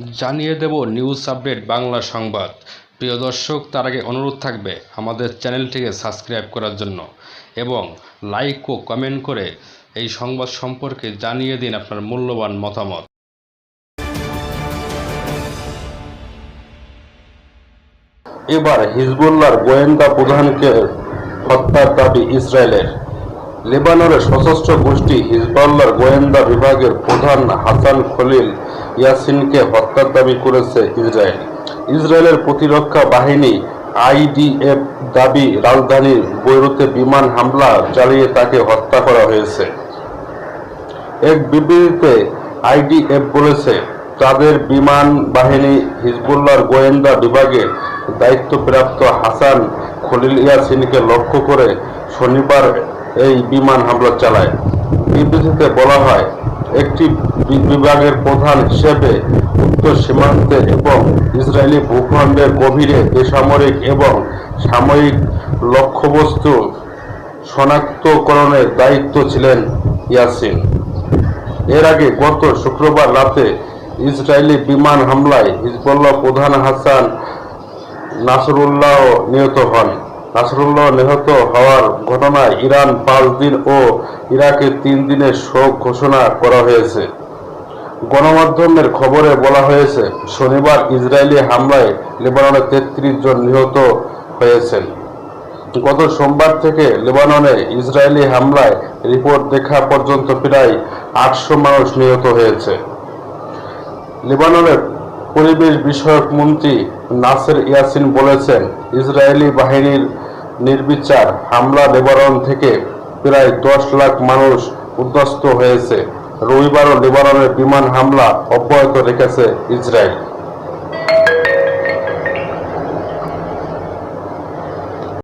জানিয়ে দেব news update Bangla সংবাদ। প্রিয় দর্শক, তার আগে অনুরোধ থাকবে আমাদের চ্যানেলটিকে সাবস্ক্রাইব করার জন্য এবং লাইক ও কমেন্ট করে এই সংবাদ সম্পর্কে জানিয়ে দিন আপনার মূল্যবান মতামত। এবার হিজবুল্লাহর গোয়েন্দা প্রধানকে হত্যার দাবি ইসরায়েলের। লেবাননের সশস্ত্র গোষ্ঠী হিজবুল্লাহর গোয়েন্দা বিভাগের প্রধান হাসান খলিল ইয়াসিনকে হত্যার দাবি করেছে ইসরায়েল। ইসরায়েলের প্রতিরক্ষা বাহিনী আইডিএফ দাবি, রাজধানী বৈরুতে বিমান হামলা চালিয়ে তাকে হত্যা করা হয়েছে। এক বিবৃতিতে আইডিএফ বলেছে, তাদের বিমান বাহিনী হিজবুল্লাহর গোয়েন্দা বিভাগের দায়িত্বপ্রাপ্ত হাসান খলিল ইয়াসিনকে লক্ষ্য করে শনিবার এই বিমান হামলা চালায়। বিবৃতিতে বলা হয়, একটি বিভাগের প্রধান হিসেবে উত্তর সীমান্তে এবং ইসরায়েলি ভূখণ্ডের গভীরে বেসামরিক এবং সামরিক লক্ষ্যবস্তু শনাক্তকরণের দায়িত্ব ছিলেন ইয়াসিন। এর আগে গত শুক্রবার রাতে ইসরায়েলি বিমান হামলায় হিজবুল্লাহ প্রধান হাসান নাসরুল্লাহ নিহত হন। নাসরুল্লাহ নিহত হওয়ার ঘটনায় ইরান 5 দিন ও ইরাকে 3 দিনের শোক ঘোষণা করা হয়েছে। গণমাধ্যমের খবরে বলা হয়েছে, শনিবার ইসরায়েলি হামলায় লেবাননে 33 জন নিহত হয়েছেন। গত সোমবার থেকে লেবাননে ইসরায়েলি হামলায় রিপোর্ট দেখা পর্যন্ত প্রায় 800 মানুষ নিহত হয়েছে। লেবাননের পরিবেশ বিষয়ক মন্ত্রী নাসের ইয়াসিন বলেছেন, ইসরায়েলি বাহিনীর নির্বিচার হামলা লেবানন থেকে প্রায় 10 লাখ মানুষ উদ্বাস্তু হয়েছে। রবিবারও লেবাননের বিমান হামলা অব্যাহত রেখেছে ইসরায়েল।